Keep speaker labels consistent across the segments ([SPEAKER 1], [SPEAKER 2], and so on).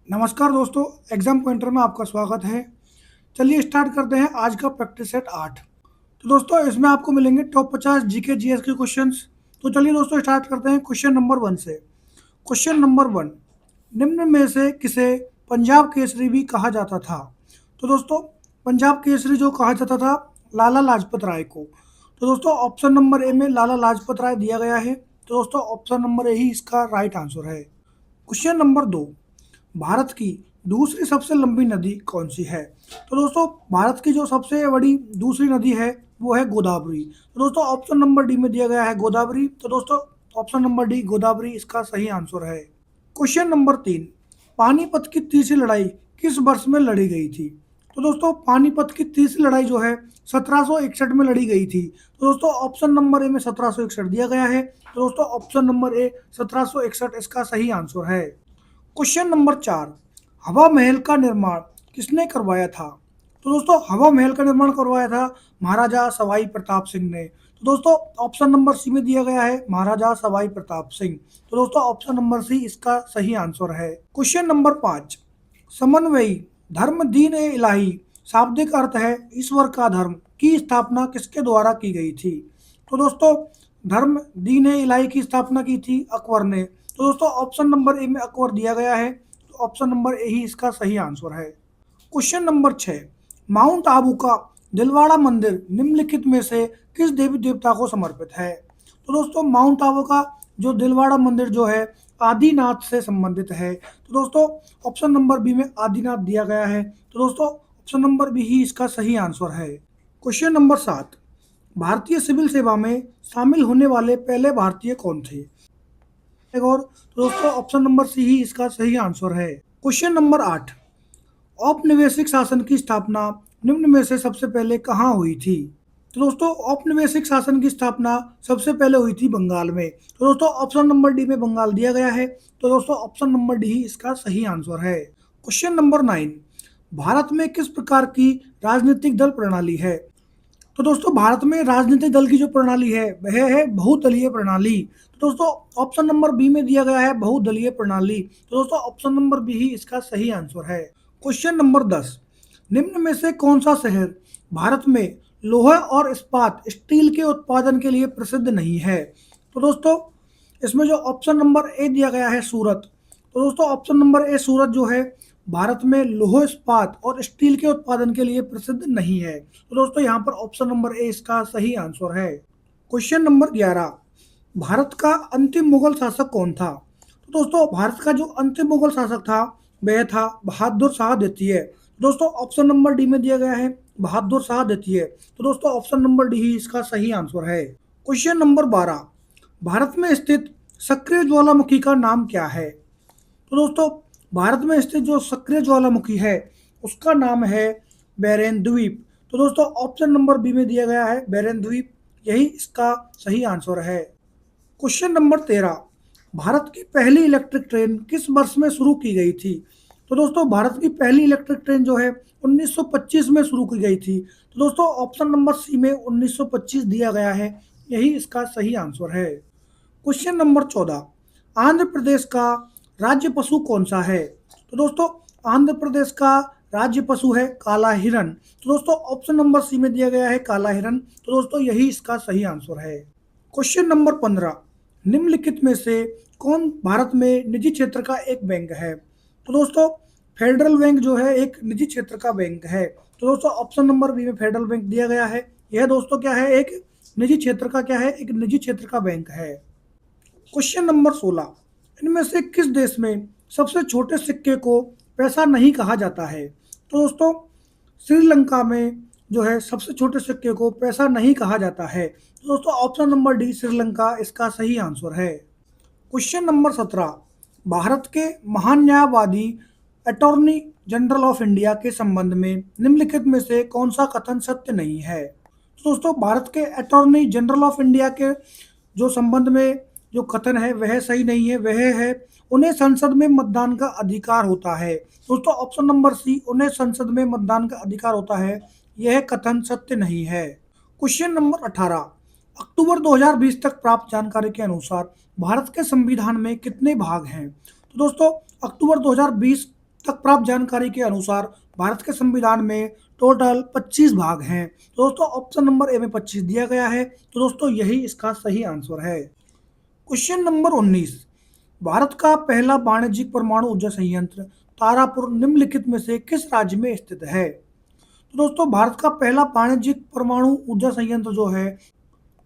[SPEAKER 1] नमस्कार दोस्तों, exam pointer में आपका स्वागत है। चलिए स्टार्ट करते हैं आज का प्रैक्टिस सेट 8। तो दोस्तों इसमें आपको मिलेंगे टॉप 50 जीके जीएस के क्वेश्चंस। तो चलिए दोस्तों स्टार्ट करते हैं क्वेश्चन नंबर 1 से। क्वेश्चन नंबर 1, निम्न में से किसे पंजाब केसरी भी कहा जाता था? तो दोस्तों पंजाब केसरी जो कहा जाता था लाला लाजपत राय को। तो दोस्तों ऑप्शन नंबर ए में लाला लाजपत राय दिया गया है। तो दोस्तों ऑप्शन नंबर ए ही इसका राइट आंसर है। क्वेश्चन नंबर 2, भारत की दूसरी सबसे लंबी नदी कौन सी है? तो दोस्तों भारत की जो सबसे बड़ी दूसरी नदी है वो है गोदावरी। तो दोस्तों ऑप्शन नंबर डी में दिया गया है गोदावरी। तो दोस्तों ऑप्शन नंबर डी गोदावरी इसका सही आंसर है। क्वेश्चन नंबर 3, पानीपत की तीसरी लड़ाई किस वर्ष में लड़ी गई थी? तो दोस्तों पानीपत की तीसरी लड़ाई जो है 1761 में लड़ी गई थी। तो दोस्तों ऑप्शन नंबर ए में 1761 दिया गया है। तो दोस्तों ऑप्शन नंबर ए 1761 इसका सही आंसर है। क्वेश्चन नंबर 4, हवा महल का निर्माण किसने करवाया था? तो दोस्तों हवा महल का निर्माण करवाया था महाराजा सवाई प्रताप सिंह ने। तो दोस्तों ऑप्शन नंबर सी में दिया गया है महाराजा सवाई प्रताप सिंह। तो दोस्तों ऑप्शन नंबर सी इसका सही आंसर है। क्वेश्चन नंबर 5, समन्वयी धर्म दीन ए इलाही शाब्दिक अर्थ है ईश्वर का धर्म की स्थापना किसके द्वारा की गई थी? तो दोस्तों धर्म दीन ए इलाही की स्थापना की थी अकबर ने। तो दोस्तों ऑप्शन नंबर ए में अकबर दिया गया है। तो ऑप्शन नंबर ए ही इसका सही आंसर है। क्वेश्चन नंबर 6, माउंट आबू का दिलवाड़ा मंदिर निम्नलिखित में से किस देवी देवता को समर्पित है? तो दोस्तों माउंट आबू का जो दिलवाड़ा मंदिर जो है आदिनाथ से संबंधित है। तो दोस्तों ऑप्शन नंबर बी में आदिनाथ दिया गया है। तो दोस्तों ऑप्शन नंबर बी ही इसका सही आंसर है। क्वेश्चन नंबर 7, भारतीय सिविल सेवा में शामिल होने वाले पहले भारतीय कौन थे? और तो दोस्तों ऑप्शन नंबर सी ही इसका सही आंसर है। क्वेश्चन नंबर 8, औपनिवेशिक शासन की स्थापना निम्न में से सबसे पहले कहाँ हुई थी? तो दोस्तों औपनिवेशिक शासन की स्थापना सबसे पहले हुई थी बंगाल में। तो दोस्तों ऑप्शन नंबर डी में बंगाल दिया गया है। तो दोस्तों ऑप्शन नंबर डी ही इसका सही आंसर है। क्वेश्चन नंबर 9, भारत में किस प्रकार की राजनीतिक दल प्रणाली है? तो दोस्तों भारत में राजनीतिक दल की जो प्रणाली है वह है बहुदलीय प्रणाली। तो दोस्तों ऑप्शन नंबर बी में दिया गया है बहुदलीय प्रणाली। तो दोस्तों ऑप्शन नंबर बी ही इसका सही आंसर है। क्वेश्चन नंबर 10, निम्न में से कौन सा शहर भारत में लोहा और इस्पात स्टील के उत्पादन के लिए प्रसिद्ध नहीं है? तो दोस्तों इसमें जो ऑप्शन नंबर ए दिया गया है सूरत। तो दोस्तों ऑप्शन नंबर ए सूरत जो है भारत में लौह इस्पात और स्टील के उत्पादन के लिए प्रसिद्ध नहीं है। तो दोस्तों यहाँ पर ऑप्शन नंबर ए इसका सही आंसर है। क्वेश्चन नंबर 11, भारत का अंतिम मुगल शासक कौन था? तो दोस्तों भारत का जो अंतिम मुगल शासक था वह था बहादुर शाह द्वितीय। दोस्तों ऑप्शन नंबर डी में दिया गया है बहादुर शाह द्वितीय। तो दोस्तों ऑप्शन नंबर डी ही इसका सही आंसर है। क्वेश्चन नंबर 12, भारत में स्थित सक्रिय ज्वालामुखी का नाम क्या है? तो दोस्तों भारत में स्थित जो सक्रिय ज्वालामुखी है उसका नाम है बैरेन द्वीप। तो दोस्तों ऑप्शन नंबर बी में दिया गया है बैरेन द्वीप, यही इसका सही आंसर है। क्वेश्चन नंबर 13, भारत की पहली इलेक्ट्रिक ट्रेन किस वर्ष में शुरू की गई थी? तो दोस्तों भारत की पहली इलेक्ट्रिक ट्रेन जो है 1925 में शुरू की गई थी। तो दोस्तों ऑप्शन नंबर सी में 1925 दिया गया है, यही इसका सही आंसर है। क्वेश्चन नंबर 14, आंध्र प्रदेश का राज्य पशु कौन सा है? तो दोस्तों आंध्र प्रदेश का राज्य पशु है काला हिरन। तो दोस्तों ऑप्शन नंबर सी में दिया गया है काला हिरन। तो दोस्तों यही इसका सही आंसर है। क्वेश्चन नंबर 15, निम्नलिखित में से कौन भारत में निजी क्षेत्र का एक बैंक है? तो दोस्तों फेडरल बैंक जो है एक निजी क्षेत्र का बैंक है। तो दोस्तों ऑप्शन नंबर बी में फेडरल बैंक दिया गया है। यह दोस्तों क्या है, एक निजी क्षेत्र का क्या है, एक निजी क्षेत्र का बैंक है। क्वेश्चन नंबर 16, इनमें से किस देश में सबसे छोटे सिक्के को पैसा नहीं कहा जाता है? तो दोस्तों श्रीलंका में जो है सबसे छोटे सिक्के को पैसा नहीं कहा जाता है। तो दोस्तों ऑप्शन नंबर डी श्रीलंका इसका सही आंसर है। क्वेश्चन नंबर 17, भारत के महान न्यायवादी अटॉर्नी जनरल ऑफ इंडिया के संबंध में निम्नलिखित में से कौन सा कथन सत्य नहीं है? तो दोस्तों भारत के अटॉर्नी जनरल ऑफ इंडिया के जो संबंध में जो कथन है वह सही नहीं है। वह है उन्हें संसद में मतदान का अधिकार होता है। दोस्तों ऑप्शन नंबर सी उन्हें संसद में मतदान का अधिकार होता है, यह कथन सत्य नहीं है। क्वेश्चन नंबर 18, अक्टूबर 2020 तक प्राप्त जानकारी के अनुसार भारत के संविधान में कितने भाग हैं? तो दोस्तों अक्टूबर 2020 तक प्राप्त जानकारी के अनुसार भारत के संविधान में टोटल 25 भाग हैं। तो दोस्तों ऑप्शन नंबर ए में 25 दिया गया है, तो दोस्तों यही इसका सही आंसर है। क्वेश्चन नंबर 19, भारत का पहला वाणिज्यिक परमाणु ऊर्जा संयंत्र तारापुर निम्नलिखित में से किस राज्य में स्थित है? तो दोस्तों भारत का पहला वाणिज्यिक परमाणु ऊर्जा संयंत्र जो है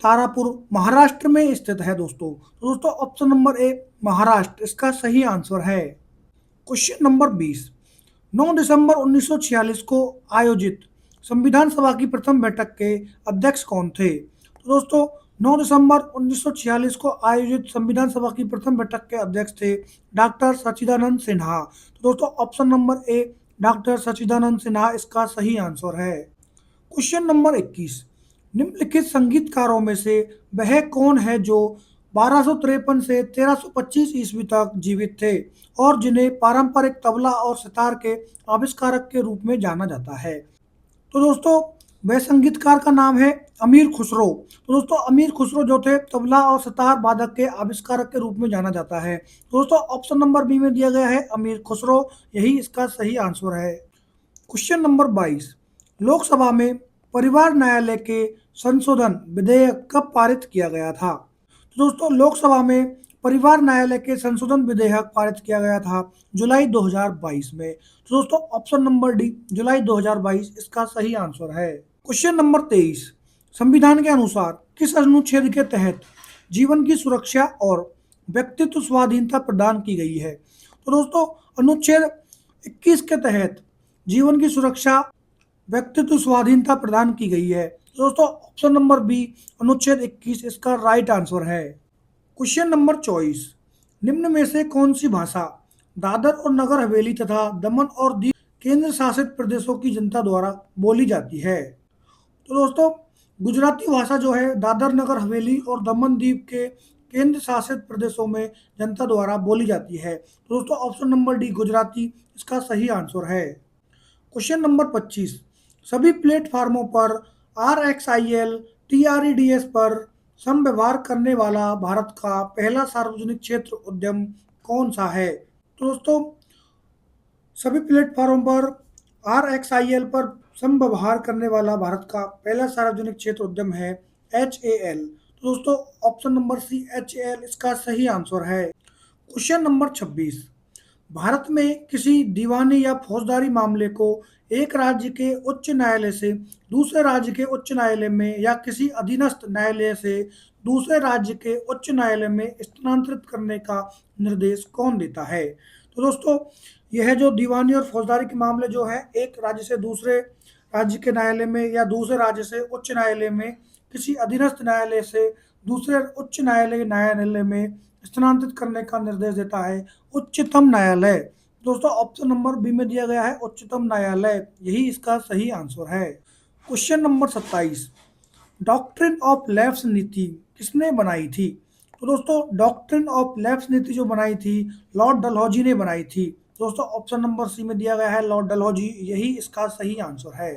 [SPEAKER 1] तारापुर महाराष्ट्र में स्थित है दोस्तों। तो दोस्तों ऑप्शन नंबर ए महाराष्ट्र इसका सही आंसर है। क्वेश्चन नंबर 20, 9 दिसंबर 1946 को आयोजित संविधान सभा की प्रथम बैठक के अध्यक्ष कौन थे? तो दोस्तों 9 दिसंबर 1946 को आयोजित संविधान सभा की प्रथम बैठक के अध्यक्ष थे डॉक्टर सच्चिदानंद सिन्हा। तो दोस्तों ऑप्शन नंबर ए डॉक्टर सच्चिदानंद सिन्हा इसका सही आंसर है। क्वेश्चन नंबर 21, निम्नलिखित संगीतकारों में से वह कौन है जो 1253 से 1325 ईस्वी तक जीवित थे और जिन्हें पारंपरिक तबला और सितार के आविष्कारक के रूप में जाना जाता है? तो दोस्तों वह संगीतकार का नाम है अमीर खुसरो। तो दोस्तों अमीर खुसरो जो थे तबला और सितार वादक के आविष्कारक के रूप में जाना जाता है। दोस्तों ऑप्शन नंबर बी में दिया गया है अमीर खुसरो, यही इसका सही आंसर है। क्वेश्चन नंबर 22, लोकसभा में परिवार न्यायालय के संशोधन विधेयक कब पारित किया गया था? तो दोस्तों लोकसभा में परिवार न्यायालय के संशोधन विधेयक पारित किया गया था जुलाई 2022 में। तो दोस्तों ऑप्शन नंबर डी जुलाई 2022 इसका सही आंसर है। क्वेश्चन नंबर 23, संविधान के अनुसार किस अनुच्छेद के तहत जीवन की सुरक्षा और व्यक्तित्व स्वाधीनता प्रदान की गई है? तो दोस्तों अनुच्छेद 21 के तहत जीवन की सुरक्षा व्यक्तित्व स्वाधीनता प्रदान की गई है। दोस्तों ऑप्शन नंबर बी अनुच्छेद 21 इसका राइट आंसर है। क्वेश्चन नंबर 24, निम्न में से कौन सी भाषा दादर और नगर हवेली तथा दमन और दीव केंद्र शासित प्रदेशों की जनता द्वारा बोली जाती है? तो दोस्तों गुजराती भाषा जो है दादर नगर हवेली और दमन दीव के केंद्र शासित प्रदेशों में जनता द्वारा बोली जाती है। तो दोस्तों ऑप्शन नंबर डी गुजराती इसका सही आंसर है। क्वेश्चन नंबर 25, सभी प्लेटफार्मों पर RXIL TREDS पर समव्यवहार करने वाला भारत का पहला सार्वजनिक क्षेत्र उद्यम कौन सा है? तो दोस्तों सभी प्लेटफार्मों पर RXIL पर समव्यवहार करने वाला भारत का पहला सार्वजनिक क्षेत्र उद्यम है HAL। तो दोस्तों ऑप्शन नंबर सी HAL इसका सही आंसर है। क्वेश्चन नंबर 26, भारत में किसी दीवानी या फौजदारी मामले को एक राज्य के उच्च न्यायालय से दूसरे राज्य के उच्च न्यायालय में या किसी अधीनस्थ न्यायालय से दूसरे राज्य के उच्च न्यायालय में स्थानांतरित करने का निर्देश कौन देता है? तो दोस्तों यह जो दीवानी और फौजदारी के मामले जो है एक राज्य से दूसरे राज्य के न्यायालय में या दूसरे राज्य से उच्च न्यायालय में किसी अधीनस्थ न्यायालय से दूसरे उच्च न्यायालय में स्थानांतरित करने का निर्देश देता है उच्चतम न्यायालय। दोस्तों ऑप्शन नंबर बी में दिया गया है उच्चतम न्यायालय, यही इसका सही आंसर है। Question number 27, doctrine of lapse नीति किसने बनाई थी? तो दोस्तों डॉक्ट्रिन ऑफ लैप्स नीति जो बनाई थी लॉर्ड डलहौजी ने बनाई थी। दोस्तों ऑप्शन नंबर सी में दिया गया है लॉर्ड डलहौजी, यही इसका सही आंसर है।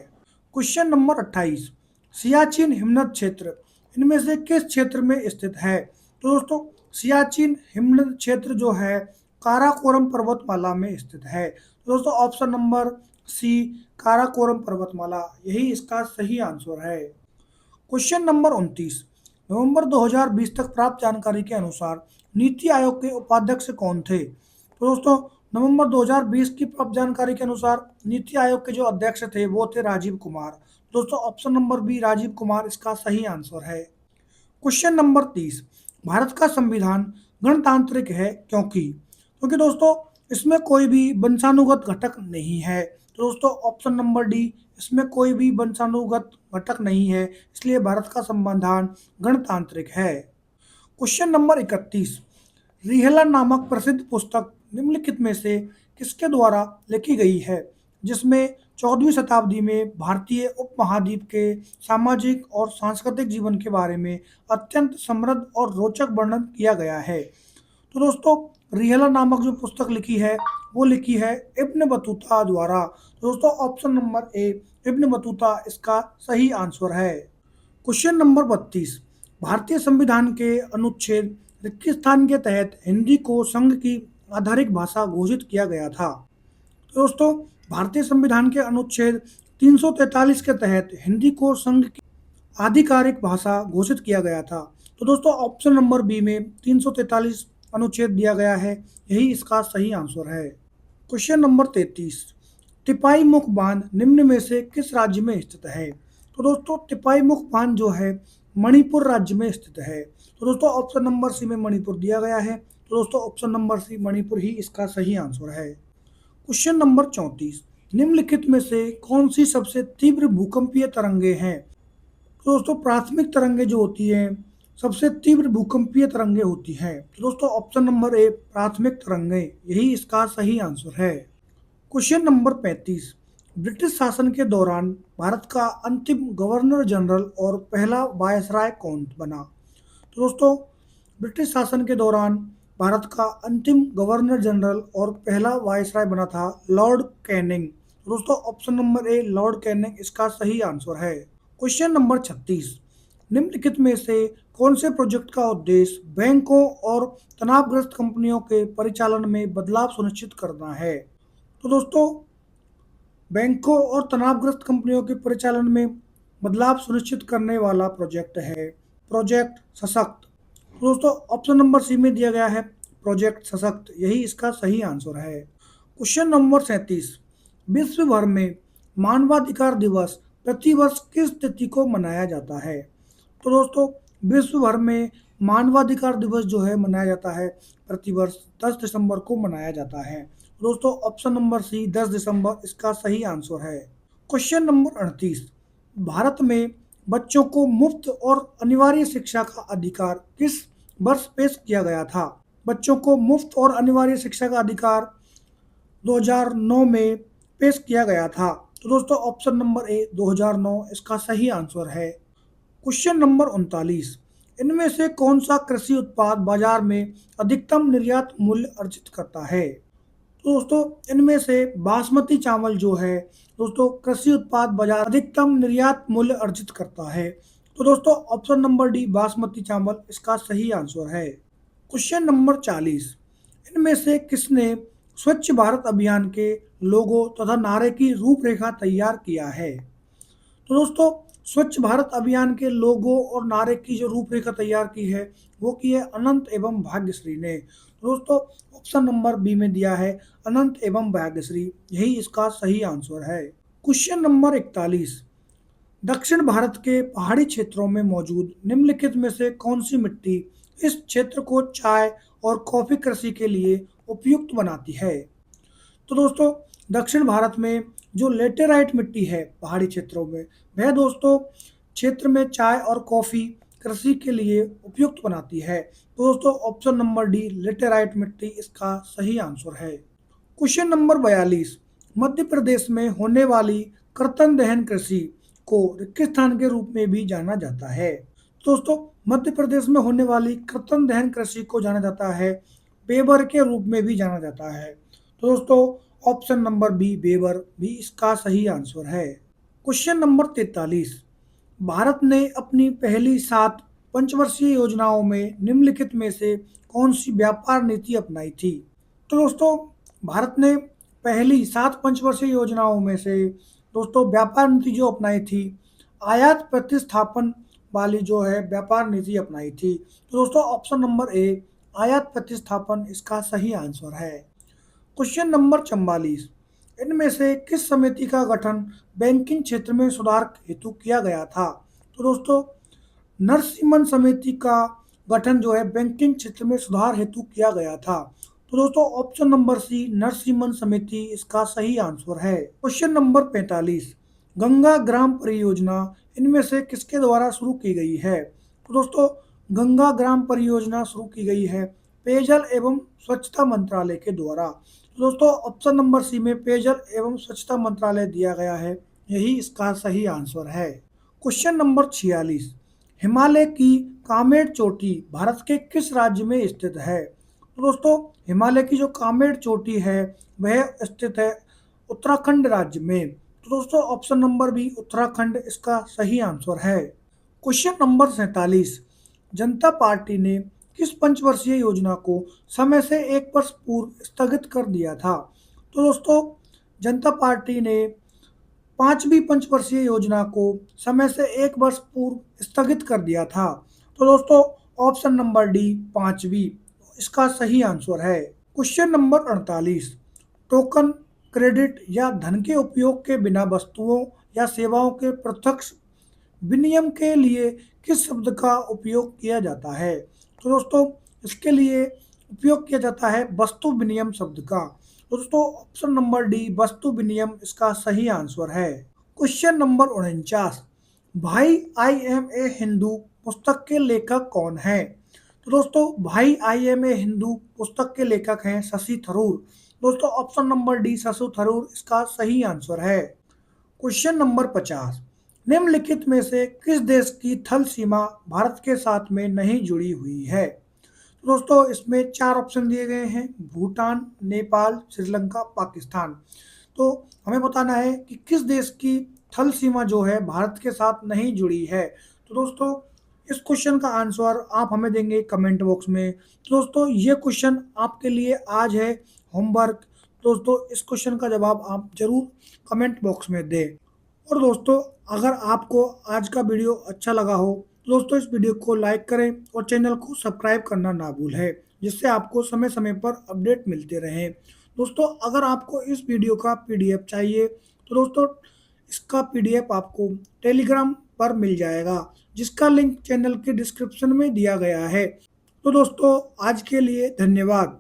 [SPEAKER 1] क्वेश्चन नंबर 28, सियाचिन हिमनद क्षेत्र इनमें से किस क्षेत्र में स्थित है? तो दोस्तों सियाचिन हिमनद क्षेत्र जो है काराकोरम पर्वतमाला में स्थित है। तो दोस्तों ऑप्शन नंबर सी काराकोरम पर्वतमाला, यही इसका सही आंसर है। क्वेश्चन नंबर 29, नवंबर 2020 तक प्राप्त जानकारी के अनुसार नीति आयोग के उपाध्यक्ष कौन थे? तो दोस्तों नवंबर 2020 की प्राप्त जानकारी के अनुसार नीति आयोग के जो अध्यक्ष थे वो थे राजीव कुमार। दोस्तों option number B Rajiv Kumar इसका सही आंसर है। क्वेश्चन नंबर 30, भारत का संविधान गणतांत्रिक है क्योंकि दोस्तों इसमें कोई भी वंशानुगत घटक नहीं है। तो दोस्तों ऑप्शन नंबर डी इसमें कोई भी वंशानुगत घटक नहीं है, इसलिए भारत का संविधान गणतांत्रिक है। क्वेश्चन नंबर 31, रिहेला नामक प्रसिद्ध पुस्तक निम्नलिखित में से किसके द्वारा लिखी गई है जिसमें 14वीं शताब्दी में भारतीय उपमहाद्वीप के सामाजिक और सांस्कृतिक जीवन के बारे में अत्यंत समृद्ध और रोचक वर्णन किया गया है? तो दोस्तों रिहेला नामक जो पुस्तक लिखी है वो लिखी है इब्न बतूता द्वारा। दोस्तों option number A Ibn Battuta इसका सही आंसर है। क्वेश्चन नंबर 32, भारतीय संविधान के अनुच्छेद 21 के तहत हिंदी को संघ की आधारिक भाषा घोषित किया गया था। तो दोस्तों भारतीय संविधान के अनुच्छेद 343 के तहत हिंदी को संघ की आधिकारिक भाषा घोषित किया गया था। तो दोस्तों ऑप्शन नंबर बी में 343 अनुच्छेद दिया गया है, यही इसका सही आंसर है। क्वेश्चन नंबर 33, टिपाई मुख बांध निम्न में से किस राज्य में स्थित है? तो दोस्तों टिपाई मुख बांध जो है मणिपुर राज्य में स्थित है। तो दोस्तों ऑप्शन नंबर सी में मणिपुर दिया गया है, तो दोस्तों ऑप्शन नंबर सी मणिपुर ही इसका सही आंसर है। क्वेश्चन नंबर 34, निम्नलिखित में से कौन सी सबसे तीव्र भूकंपीय तरंगे हैं? तो दोस्तों प्राथमिक तरंगे जो होती हैं सबसे तीव्र भूकंपीय तरंगे होती हैं। तो दोस्तों ऑप्शन नंबर ए प्राथमिक तरंगे, यही इसका सही आंसर है। क्वेश्चन नंबर 35, ब्रिटिश शासन के दौरान भारत का अंतिम गवर्नर जनरल और पहला वायसराय कौन बना? तो दोस्तों ब्रिटिश शासन के दौरान भारत का अंतिम गवर्नर जनरल और पहला वायसराय बना था लॉर्ड कैनिंग। दोस्तों option number A Lord Canning इसका सही आंसर है। क्वेश्चन नंबर 36, निम्नलिखित में से कौन से प्रोजेक्ट का उद्देश्य बैंकों और तनावग्रस्त कंपनियों के परिचालन में बदलाव सुनिश्चित करना है? तो दोस्तों बैंकों और तनावग्रस्त कंपनियों के परिचालन में बदलाव सुनिश्चित करने वाला प्रोजेक्ट है प्रोजेक्ट सशक्त। तो दोस्तों ऑप्शन नंबर सी में दिया गया है प्रोजेक्ट सशक्त, यही इसका सही आंसर है। क्वेश्चन नंबर 37, विश्व भर में मानवाधिकार दिवस प्रतिवर्ष किस तिथि को मनाया जाता है? तो दोस्तों विश्व भर में मानवाधिकार दिवस जो है मनाया जाता है प्रतिवर्ष 10 दिसंबर को मनाया जाता है। दोस्तों ऑप्शन नंबर सी 10 दिसंबर इसका सही आंसर है। क्वेश्चन नंबर 38, भारत में बच्चों को मुफ्त और अनिवार्य शिक्षा का अधिकार किस वर्ष पेश किया गया था? बच्चों को मुफ्त और अनिवार्य शिक्षा का अधिकार 2009 में पेश किया गया था। तो दोस्तों ऑप्शन नंबर ए 2009 इसका सही आंसर है। क्वेश्चन नंबर 39, इनमें से कौन सा कृषि उत्पाद बाजार में अधिकतम निर्यात मूल्य अर्जित करता है? तो दोस्तों इनमें से बासमती चावल जो है दोस्तों कृषि उत्पाद बाजार अधिकतम निर्यात मूल्य अर्जित करता है। तो दोस्तों ऑप्शन नंबर डी बासमती चावल इसका सही आंसर है। क्वेश्चन नंबर 40, इनमें से किसने स्वच्छ भारत अभियान के लोगो तथा नारे की रूपरेखा तैयार किया है? तो दोस्तों स्वच्छ भारत अभियान के लोगो और नारे की जो रूपरेखा तैयार की है वो की है अनंत एवं भाग्यश्री ने। तो दोस्तों ऑप्शन नंबर बी में दिया है अनंत एवं भाग्यश्री, यही इसका सही आंसर है। क्वेश्चन नंबर 41, दक्षिण भारत के पहाड़ी क्षेत्रों में मौजूद निम्नलिखित में से कौन सी मिट्टी इस क्षेत्र को चाय और कॉफी कृषि के लिए उपयुक्त बनाती है? तो दोस्तों दक्षिण भारत में जो लेटेराइट मिट्टी है पहाड़ी क्षेत्रों में वह दोस्तों क्षेत्र में चाय और कॉफी कृषि के लिए उपयुक्त बनाती है। तो दोस्तों ऑप्शन नंबर डी लेटेराइट मिट्टी इसका सही आंसर है। क्वेश्चन नंबर 42, मध्य प्रदेश में होने वाली कर्तन दहन कृषि को रेगिस्तान के रूप में भी जाना जाता है। तो दोस्तों मध्य प्रदेश में होने वाली कर्तन दहन कृषि को जाना जाता है बेबर के रूप में भी जाना जाता है। तो दोस्तों ऑप्शन नंबर बी बेबर भी इसका सही आंसर है। क्वेश्चन नंबर 43, भारत ने अपनी पहली 7 पंचवर्षीय योजनाओं में निम्नलिखित में से कौन सी व्यापार नीति अपनाई थी? तो दोस्तों भारत ने पहली 7 पंचवर्षीय योजनाओं में से दोस्तों व्यापार नीति जो अपनाई थी आयात प्रतिस्थापन वाली जो है व्यापार नीति अपनाई थी। तो दोस्तों ऑप्शन नंबर ए आयात प्रतिस्थापन इसका सही आंसर है। क्वेश्चन नंबर 44, इनमें से किस समिति का गठन बैंकिंग क्षेत्र में सुधार हेतु किया गया था? तो दोस्तों नरसिम्हन समिति का गठन जो है बैंकिंग क्षेत्र में सुधार हेतु किया गया था। तो दोस्तों ऑप्शन नंबर सी नरसिम्हन समिति इसका सही आंसर है। क्वेश्चन नंबर 45, गंगा ग्राम परियोजना इनमें से किसके द्वारा शुरू की गई है? तो दोस्तों गंगा ग्राम परियोजना शुरू की गई है पेयजल एवं स्वच्छता मंत्रालय के द्वारा। तो दोस्तों ऑप्शन नंबर सी में पेयजल एवं स्वच्छता मंत्रालय दिया गया है, यही इसका सही आंसर है। क्वेश्चन नंबर 46, हिमालय की कामेट चोटी भारत के किस राज्य में स्थित है? तो दोस्तों हिमालय की जो कामेट चोटी है वह स्थित है उत्तराखंड राज्य में। तो दोस्तों ऑप्शन नंबर बी उत्तराखंड इसका सही आंसर है। क्वेश्चन नंबर 47, जनता पार्टी ने किस पंचवर्षीय योजना को समय से 1 वर्ष पूर्व स्थगित कर दिया था? तो दोस्तों जनता पार्टी ने पांचवी पंचवर्षीय योजना को समय से 1 वर्ष पूर्व स्थगित कर दिया था। तो दोस्तों ऑप्शन नंबर डी पांचवी इसका सही आंसर है। क्वेश्चन नंबर 48, टोकन, क्रेडिट या धन के उपयोग के बिना वस्तुओं या सेवाओं के प्रत्यक्ष विनिमय के लिए किस शब्द का उपयोग किया जाता है? तो दोस्तों इसके लिए उपयोग किया जाता है वस्तु विनिमय शब्द का। तो दोस्तों ऑप्शन नंबर डी वस्तु विनिमय इसका सही आंसर है। क्वेश्चन नंबर 49, भाई आई एम ए हिंदू पुस्तक के लेखक कौन है? तो दोस्तों भाई आई एम ए हिंदू पुस्तक के लेखक हैं शशि थरूर। दोस्तों option number D Shashi Tharoor इसका सही आंसर है। क्वेश्चन नंबर 50, निम्नलिखित में से किस देश की थल सीमा भारत के साथ में नहीं जुड़ी हुई है? तो दोस्तों इसमें 4 ऑप्शन दिए गए हैं, भूटान, नेपाल, श्रीलंका, पाकिस्तान। तो हमें बताना है कि किस देश की थल सीमा जो है भारत के साथ नहीं जुड़ी है। तो दोस्तों इस क्वेश्चन का आंसर आप हमें देंगे कमेंट बॉक्स में। तो दोस्तों ये क्वेश्चन आपके लिए आज है होमवर्क। दोस्तों इस क्वेश्चन का जवाब आप जरूर कमेंट बॉक्स में दें। और दोस्तों अगर आपको आज का वीडियो अच्छा लगा हो तो दोस्तों इस वीडियो को लाइक करें और चैनल को सब्सक्राइब करना ना भूलें, जिससे आपको समय समय पर अपडेट मिलते रहें। दोस्तों अगर आपको इस वीडियो का पीडीएफ चाहिए तो दोस्तों इसका पीडीएफ आपको टेलीग्राम पर मिल जाएगा, जिसका लिंक चैनल के डिस्क्रिप्शन में दिया गया है। तो दोस्तों आज के लिए धन्यवाद।